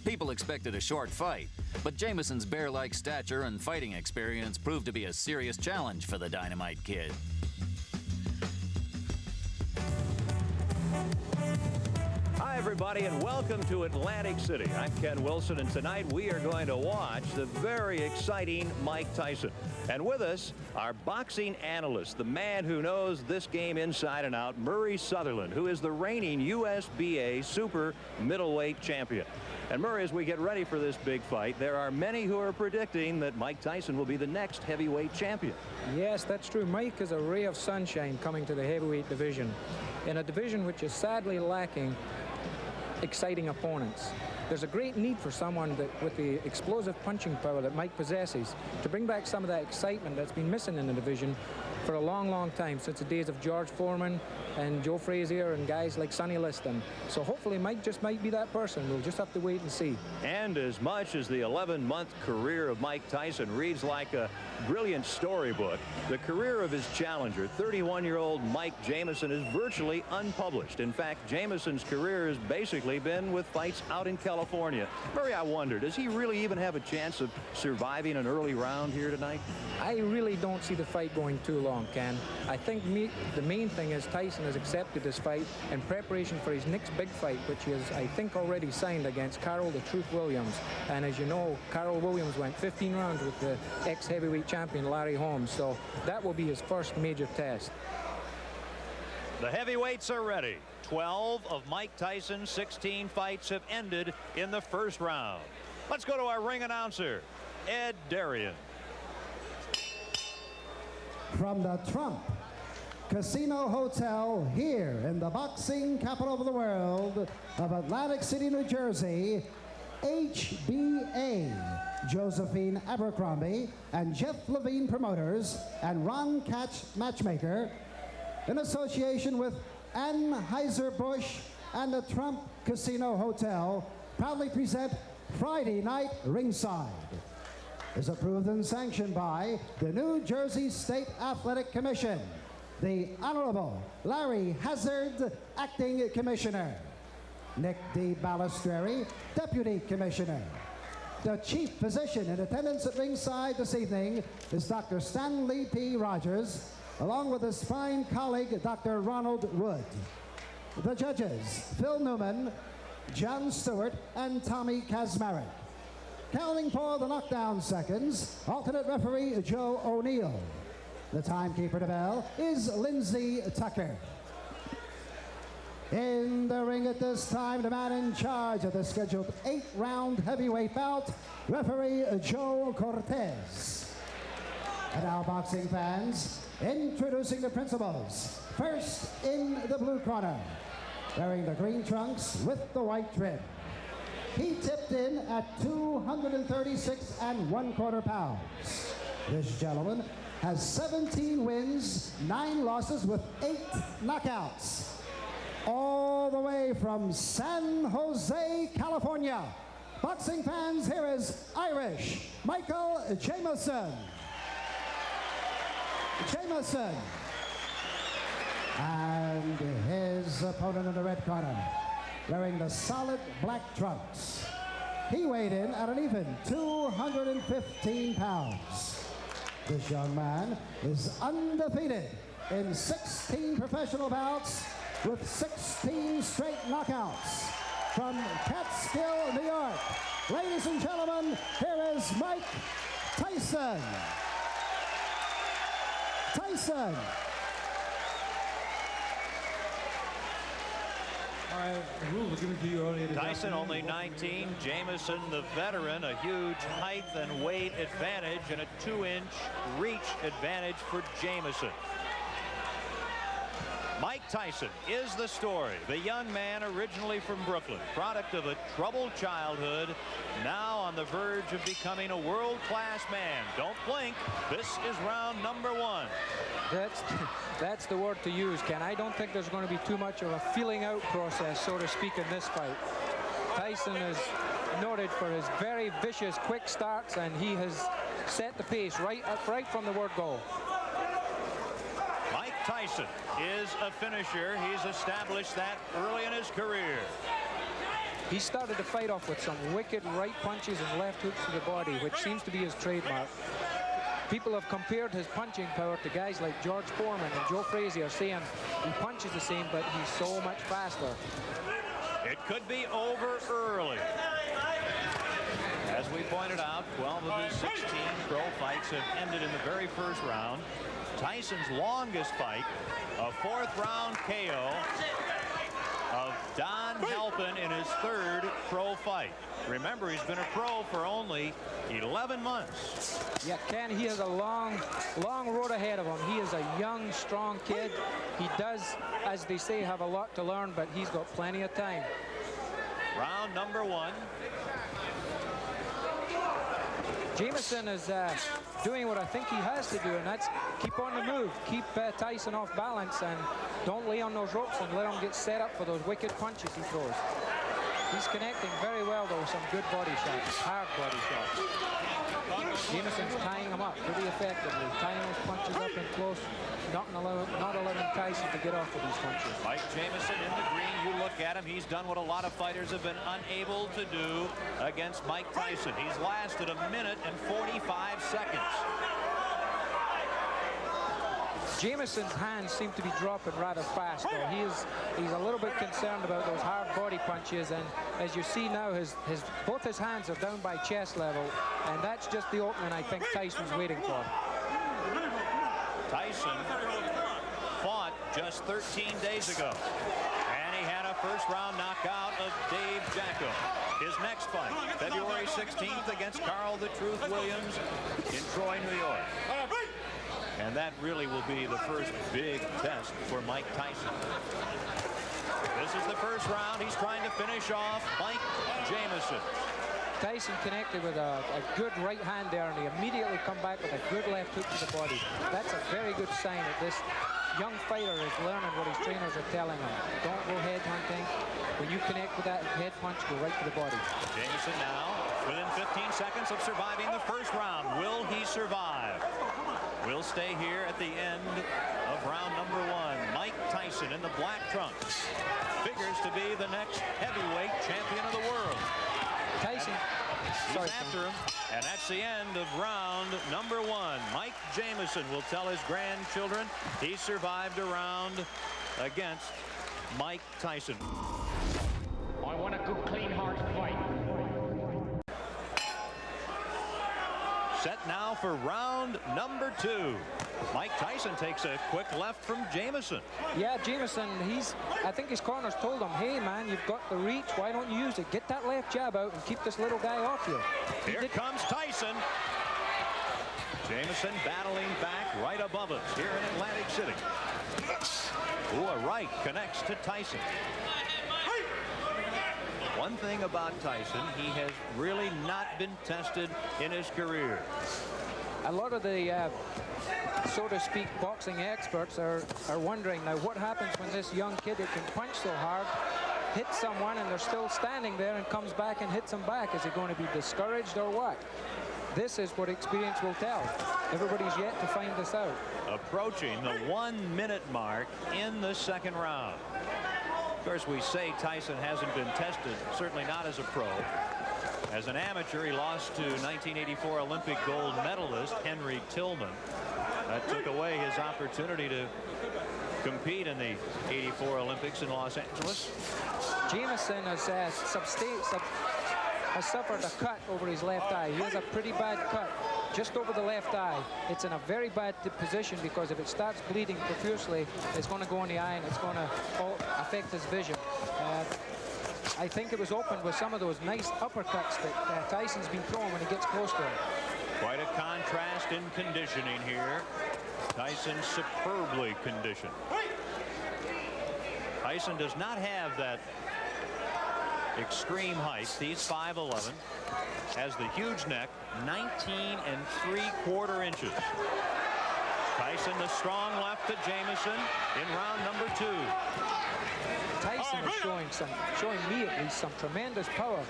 People expected a short fight, but Jameson's bear-like stature and fighting experience proved to be a serious challenge for the Dynamite Kid. Hi, everybody, and welcome to Atlantic City. I'm Ken Wilson, and tonight we are going to watch the very exciting Mike Tyson. And with us, our boxing analyst, the man who knows this game inside and out, Murray Sutherland, who is the reigning USBA super middleweight champion. And Murray, as we get ready for this big fight, there are many who are predicting that Mike Tyson will be the next heavyweight champion. Yes, that's true. Mike is a ray of sunshine coming to the heavyweight division, in a division which is sadly lacking exciting opponents. There's a great need for someone that, with the explosive punching power that Mike possesses, to bring back some of that excitement that's been missing in the division for a long, long time, since the days of George Foreman and Joe Frazier and guys like Sonny Liston. So hopefully Mike just might be that person. We'll just have to wait and see. And as much as the 11-month career of Mike Tyson reads like a brilliant storybook, the career of his challenger, 31-year-old Mike Jameson, is virtually unpublished. In fact, Jameson's career has basically been with fights out in California. Murray, I wonder, does he really even have a chance of surviving an early round here tonight? I really don't see the fight going too long, Ken. I think the main thing is Tyson has accepted this fight in preparation for his next big fight, which is, I think, already signed against Carol the Truth Williams. And as you know, Carol Williams went 15 rounds with the ex-heavyweight champion Larry Holmes, so that will be his first major test. The heavyweights are ready. 12 of Mike Tyson's 16 fights have ended in the first round. Let's go to our ring announcer, Ed Darian. From the Trump Casino Hotel here in the boxing capital of the world of Atlantic City, New Jersey, HBA, Josephine Abercrombie and Jeff Levine Promoters and Ron Catch Matchmaker, in association with Anheuser-Busch and the Trump Casino Hotel, proudly present Friday Night Ringside. Is approved and sanctioned by the New Jersey State Athletic Commission, the Honorable Larry Hazard, Acting Commissioner, Nick D. Balistreri, Deputy Commissioner. The chief physician in attendance at ringside this evening is Dr. Stanley P. Rogers, along with his fine colleague, Dr. Ronald Wood. The judges, Phil Newman, John Stewart, and Tommy Kazmarek. Counting for the knockdown seconds, alternate referee Joe O'Neill. The timekeeper to bell is Lindsey Tucker. In the ring at this time, the man in charge of the scheduled 8-round heavyweight bout, referee Joe Cortez. And now, boxing fans, introducing the principals. First, in the blue corner, wearing the green trunks with the white trim. He tipped in at 236 1/4 pounds. This gentleman has 17 wins, 9 losses with 8 knockouts. All the way from San Jose, California. Boxing fans, here is Irish Michael Jameson. Jameson. And his opponent in the red corner, wearing the solid black trunks. He weighed in at an even 215 pounds. This young man is undefeated in 16 professional bouts with 16 straight knockouts. From Catskill, New York, ladies and gentlemen, here is Mike Tyson. Tyson. Tyson only 19, Jameson the veteran, a huge height and weight advantage and a 2-inch reach advantage for Jameson. Mike Tyson is the story. The young man originally from Brooklyn, product of a troubled childhood, now on the verge of becoming a world-class man. Don't blink. This is round number 1. That's the word to use, Ken. I don't think there's going to be too much of a feeling out process, so to speak, in this fight. Tyson is noted for his very vicious quick starts, and he has set the pace right from the word go. Mike Tyson is a finisher. He's established that early in his career. He started the fight off with some wicked right punches and left hooks to the body, which seems to be his trademark. People have compared his punching power to guys like George Foreman and Joe Frazier, saying he punches the same, but he's so much faster. It could be over early. As we pointed out, 12 of his 16 pro fights have ended in the very first round. Tyson's longest fight, a fourth-round KO of Don Halpin in his third pro fight. Remember, he's been a pro for only 11 months. Yeah, Ken, he has a long road ahead of him. He is a young, strong kid. He does, as they say, have a lot to learn, but he's got plenty of time. Round number 1. Jameson is doing what I think he has to do, and that's keep on the move, keep Tyson off balance, and don't lay on those ropes and let him get set up for those wicked punches he throws. He's connecting very well, though, with some good body shots, hard body shots. Jameson's tying him up pretty effectively, tying those punches up in close, not allowing Tyson to get off of these punches. Mike Jameson in the green. You look at him, he's done what a lot of fighters have been unable to do against Mike Tyson. He's lasted 1 minute and 45 seconds. Jameson's hands seem to be dropping rather fast, though. He's a little bit concerned about those hard body punches, and as you see now, both his hands are down by chest level, and that's just the opening I think Tyson's waiting for. Tyson fought just 13 days ago, and he had a first-round knockout of Dave Jacko. His next fight, February 16th against Carl the Truth Williams in Troy, New York. And that really will be the first big test for Mike Tyson. This is the first round. He's trying to finish off Mike Jameson. Tyson connected with a good right hand there, and he immediately come back with a good left hook to the body. That's a very good sign that this young fighter is learning what his trainers are telling him. Don't go head hunting. When you connect with that head punch, go right to the body. Jameson now within 15 seconds of surviving the first round. Will he survive? We'll stay here at the end of round number 1. Mike Tyson in the black trunks figures to be the next heavyweight champion of the world. Tyson. He's after him, and that's the end of round number 1. Mike Jameson will tell his grandchildren he survived a round against Mike Tyson. I want a good, clean, hard fight. Set now for round number 2. Mike Tyson takes a quick left from Jameson. Yeah, Jameson, I think his corners told him, hey man, you've got the reach, why don't you use it? Get that left jab out and keep this little guy off you. Here comes Tyson. Jameson battling back right above us here in Atlantic City. Ooh, a right connects to Tyson. One thing about Tyson, he has really not been tested in his career. A lot of the, so to speak, boxing experts are wondering now what happens when this young kid who can punch so hard hits someone and they're still standing there and comes back and hits them back. Is he going to be discouraged or what? This is what experience will tell. Everybody's yet to find this out. Approaching the 1 minute mark in the second round. Of course, we say Tyson hasn't been tested, certainly not as a pro. As an amateur, he lost to 1984 Olympic gold medalist Henry Tillman. That took away his opportunity to compete in the 84 Olympics in Los Angeles. Jameson has suffered a cut over his left eye. He has a pretty bad cut just over the left eye. It's in a very bad position because if it starts bleeding profusely, it's going to go in the eye and it's going to affect his vision. I think it was opened with some of those nice uppercuts that Tyson's been throwing when he gets close to him. Quite a contrast in conditioning here. Tyson superbly conditioned. Tyson does not have that extreme height. He's 5'11", has the huge neck, 19 3/4 inches. Tyson, the strong left to Jameson in round number 2. Tyson is showing me at least some tremendous power.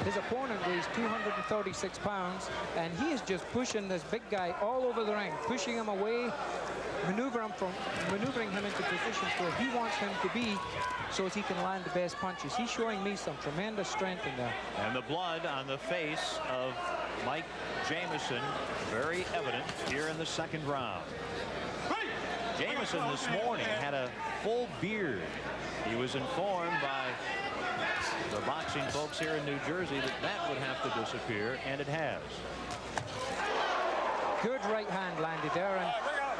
His opponent weighs 236 pounds, and he is just pushing this big guy all over the ring, pushing him away. maneuvering him into positions where he wants him to be so as he can land the best punches. He's showing me some tremendous strength in there. And the blood on the face of Mike Jameson very evident here in the second round. Jameson this morning had a full beard. He was informed by the boxing folks here in New Jersey that that would have to disappear, and it has. Good right hand landed there,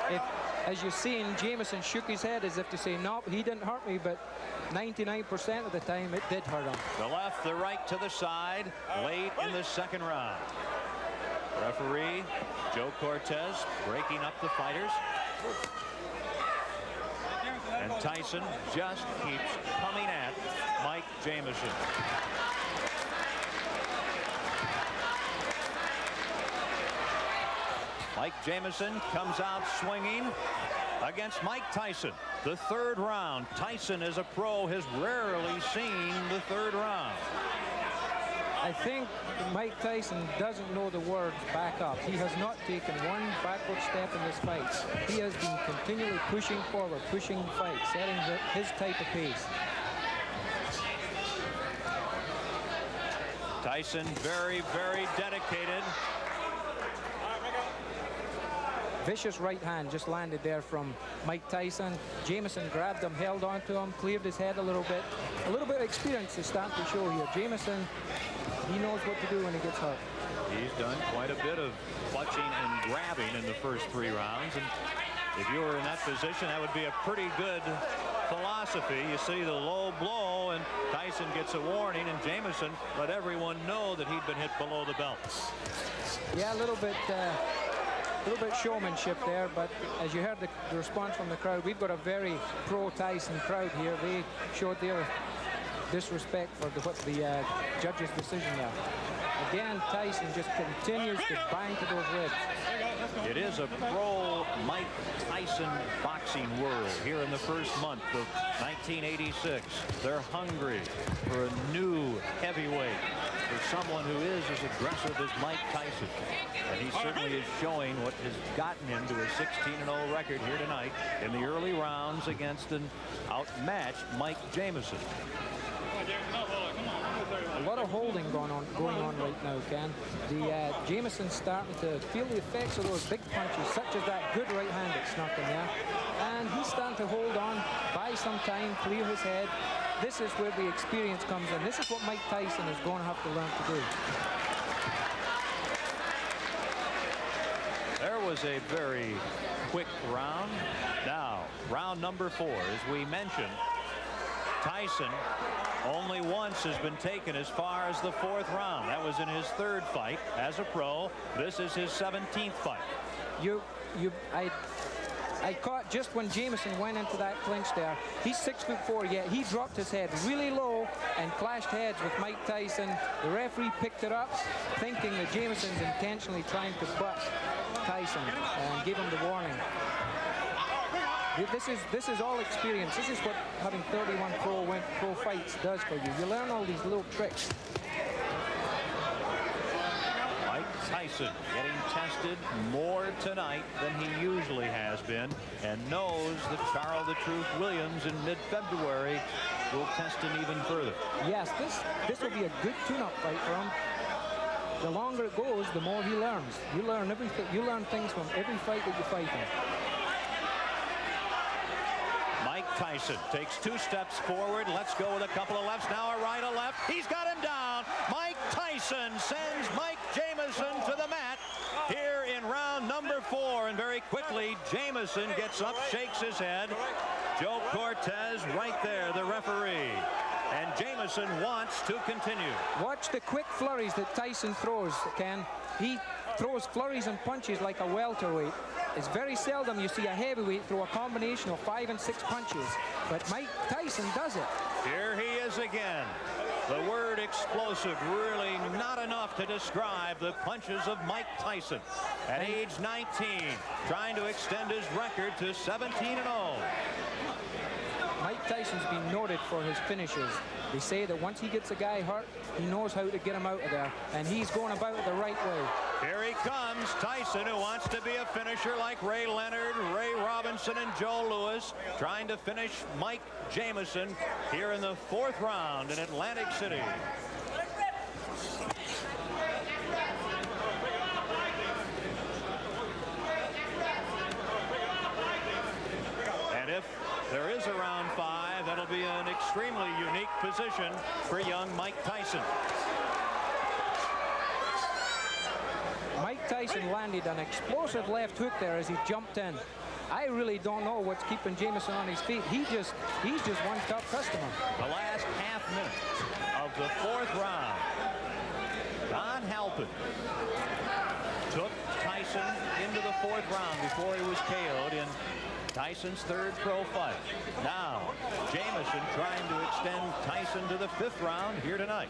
and as you've seen, Jameson shook his head as if to say, no, he didn't hurt me, but 99% of the time it did hurt him. The left, the right to the side late in the second round. Referee Joe Cortez breaking up the fighters. And Tyson just keeps coming at Mike Jameson. Mike Jameson comes out swinging against Mike Tyson. The third round. Tyson, as a pro, has rarely seen the third round. I think Mike Tyson doesn't know the words back up. He has not taken one backward step in this fight. He has been continually pushing forward, pushing the fight, setting his type of pace. Tyson very, very dedicated. Vicious right hand just landed there from Mike Tyson. Jameson grabbed him, held on to him, cleared his head a little bit. A little bit of experience is starting to show here. Jameson, he knows what to do when he gets hurt. He's done quite a bit of clutching and grabbing in the first three rounds. And if you were in that position, that would be a pretty good philosophy. You see the low blow, and Tyson gets a warning, and Jameson let everyone know that he'd been hit below the belt. Yeah, a little bit showmanship there, but as you heard the response from the crowd, we've got a very pro-Tyson crowd here. They showed their disrespect for the judge's decision there. Again, Tyson just continues to bang to those ribs. It is a pro-Mike Tyson boxing world here in the first month of 1986. They're hungry for a new heavyweight, for someone who is as aggressive as Mike Tyson. And he certainly is showing what has gotten him to a 16-0 record here tonight in the early rounds against an outmatched Mike Jameson. A lot of holding going on right now, Ken. The Jameson's starting to feel the effects of those big punches, such as that good right hand that snuck in there. And he's starting to hold on, buy some time, clear his head. This is where the experience comes in. This is what Mike Tyson is going to have to learn to do. There was a very quick round. Now, round number 4, as we mentioned, Tyson only once has been taken as far as the 4th round. That was in his 3rd fight as a pro. This is his 17th fight. I caught just when Jameson went into that clinch there. He's 6'4", yet he dropped his head really low and clashed heads with Mike Tyson. The referee picked it up, thinking that Jameson's intentionally trying to butt Tyson and give him the warning. This is all experience. This is what having 31 pro fights does for you. You learn all these little tricks. Mike Tyson getting tested more tonight than he usually has been, and knows that Charles the Truth Williams in mid-February will test him even further. Yes, this will be a good tune-up fight for him. The longer it goes, the more he learns. You learn everything. You learn things from every fight that you fight in. Mike Tyson takes 2 steps forward. Let's go with a couple of lefts. Now a right, a left. He's got him down. Mike Tyson sends Mike Jameson to the mat here in round number 4. And very quickly, Jameson gets up, shakes his head. Joe Cortez right there, the referee. And Jameson wants to continue. Watch the quick flurries that Tyson throws, Ken. He throws flurries and punches like a welterweight. It's very seldom you see a heavyweight throw a combination of 5 and 6 punches, but Mike Tyson does it. Here he is again. The word explosive, really not enough to describe the punches of Mike Tyson. At age 19, trying to extend his record to 17-0. Mike Tyson's been noted for his finishes. They say that once he gets a guy hurt, he knows how to get him out of there, and he's going about it the right way. Here he comes, Tyson, who wants to be a finisher like Ray Leonard, Ray Robinson, and Joe Louis, trying to finish Mike Jameson here in the 4th round in Atlantic City. And if there is a round 5, that'll be an extremely unique position for young Mike Tyson. Mike Tyson landed an explosive left hook there as he jumped in. I really don't know what's keeping Jameson on his feet. He's just one tough customer. The last half minute of the 4th round. Don Halpin took Tyson into the 4th round before he was KO'd in Tyson's 3rd pro fight. Now, Jameson trying to extend Tyson to the 5th round here tonight.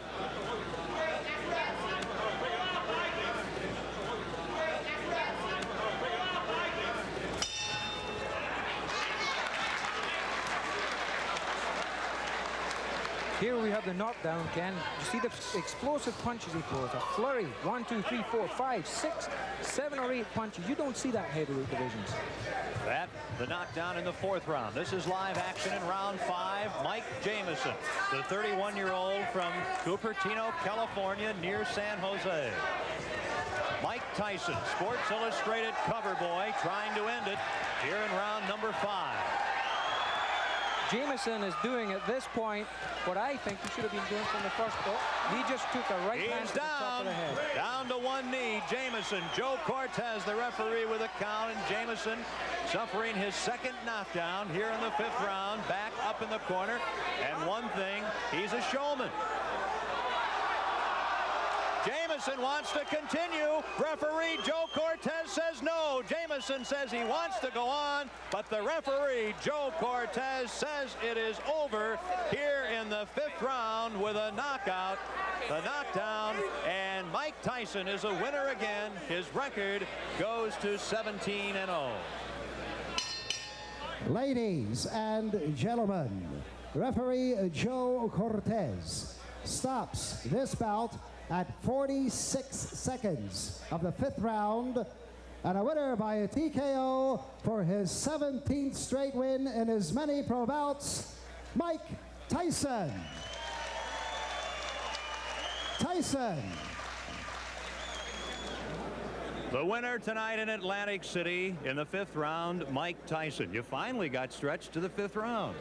Here we have the knockdown, Ken. You see the explosive punches he throws. A flurry. 1, 2, 3, 4, 5, 6, 7 or 8 punches. You don't see that heavyweight divisions. That, the knockdown in the 4th round. This is live action in round 5. Mike Jameson, the 31-year-old from Cupertino, California, near San Jose. Mike Tyson, Sports Illustrated cover boy, trying to end it here in round number 5. Jameson is doing at this point what I think he should have been doing from the first. He just took a right hand to the top of the head. Down to one knee, Jameson. Joe Cortez, the referee, with a count, and Jameson suffering his 2nd knockdown here in the 5th round, back up in the corner. And one thing, he's a showman. Jameson wants to continue. Referee Joe Cortez says no. Jameson says he wants to go on, but the referee Joe Cortez says it is over here in the 5th round with a knockout. The knockdown, and Mike Tyson is a winner again. His record goes to 17-0. Ladies and gentlemen, referee Joe Cortez stops this bout at 46 seconds of the 5th round, and a winner by a TKO for his 17th straight win in his many pro bouts, Mike Tyson. Tyson. The winner tonight in Atlantic City in the 5th round, Mike Tyson. You finally got stretched to the 5th round.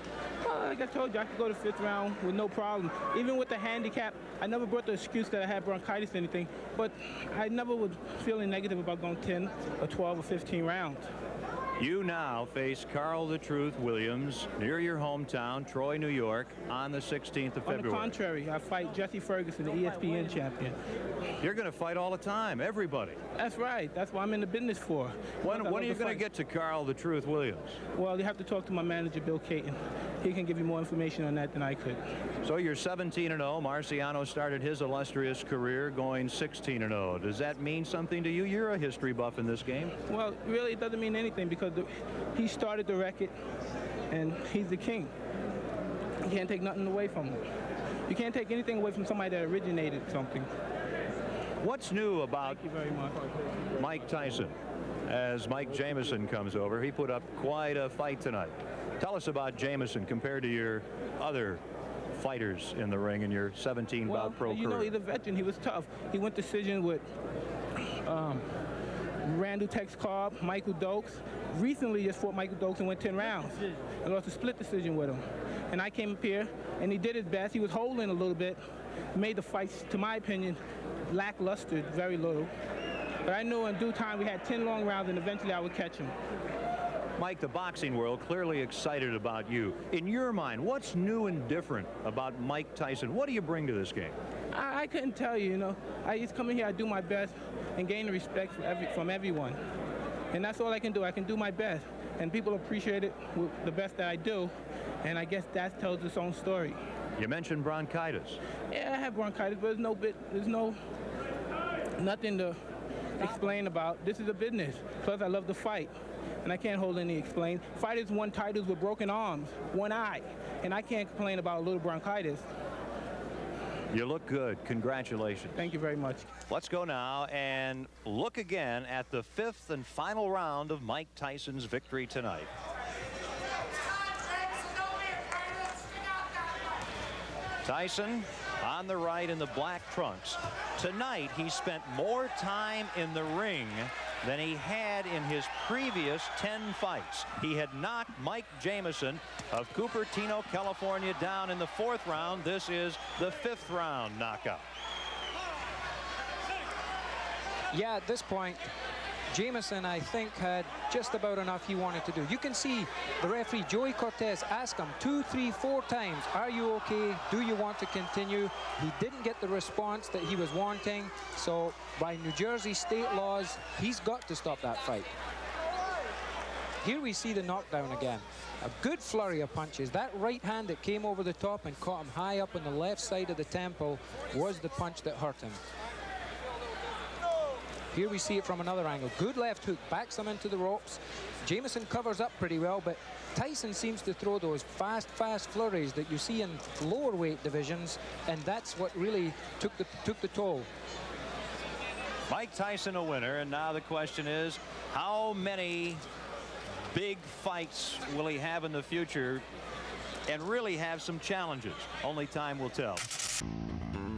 Well, like I told you, I could go to 5th round with no problem. Even with the handicap, I never brought the excuse that I had bronchitis or anything, but I never was feeling negative about going 10 or 12 or 15 rounds. You now face Carl the Truth Williams near your hometown, Troy, New York, on the 16th of February. On the contrary, I fight Jesse Ferguson, the ESPN champion. You're going to fight all the time, everybody. That's right. That's what I'm in the business for. When are you going to get to Carl the Truth Williams? Well, you have to talk to my manager, Bill Caton. He can give you more information on that than I could. So you're 17-0. Marciano started his illustrious career going 16-0. Does that mean something to you? You're a history buff in this game. Well, really, it doesn't mean anything because he started the record, and he's the king. You can't take nothing away from him. You can't take anything away from somebody that originated something. What's new about Thank you very much. Mike Tyson? As Mike Jameson comes over, he put up quite a fight tonight. Tell us about Jameson compared to your other fighters in the ring in your 17-bout pro career. You know, he's a veteran. He was tough. He went decision with Randall Tex Cobb, Michael Dokes. Recently just fought Michael Dokes and went 10 rounds. And lost a split decision with him. And I came up here, and he did his best. He was holding a little bit. Made the fights, to my opinion, lackluster, very little. But I knew in due time we had 10 long rounds, and eventually I would catch him. Mike, the boxing world clearly excited about you. In your mind, what's new and different about Mike Tyson? What do you bring to this game? I couldn't tell you, you know. I just come in here, I do my best, and gain the respect from everyone. And that's all I can do. I can do my best. And people appreciate it with the best that I do. And I guess that tells its own story. You mentioned bronchitis. Yeah, I have bronchitis, but there's nothing to explain about. This is a business. Plus, I love to fight, and I can't hold any explain. Fighters won titles with broken arms, one eye, and I can't complain about a little bronchitis. You look good. Congratulations. Thank you very much. Let's go now and look again at the 5th and final round of Mike Tyson's victory tonight. Tyson on the right in the black trunks. Tonight, he spent more time in the ring than he had in his previous 10 fights. He had knocked Mike Jameson of Cupertino, California, down in the 4th round. This is the 5th round knockout. Yeah, at this point, Jameson, I think, had just about enough he wanted to do. You can see the referee, Joey Cortez, ask him 2, 3, 4 times, are you okay? Do you want to continue? He didn't get the response that he was wanting. So by New Jersey state laws, he's got to stop that fight. Here we see the knockdown again. A good flurry of punches. That right hand that came over the top and caught him high up on the left side of the temple was the punch that hurt him. Here we see it from another angle. Good left hook, backs him into the ropes. Jameson covers up pretty well, but Tyson seems to throw those fast flurries that you see in lower weight divisions, and that's what really took the toll. Mike Tyson a winner, and now the question is, how many big fights will he have in the future and really have some challenges? Only time will tell.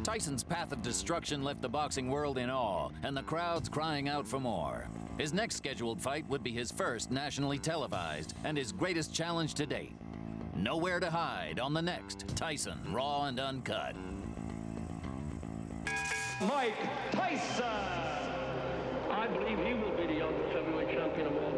Tyson's path of destruction left the boxing world in awe, and the crowds crying out for more. His next scheduled fight would be his first nationally televised and his greatest challenge to date. Nowhere to hide on the next Tyson Raw and Uncut. Mike Tyson! I believe he will be the youngest heavyweight champion of all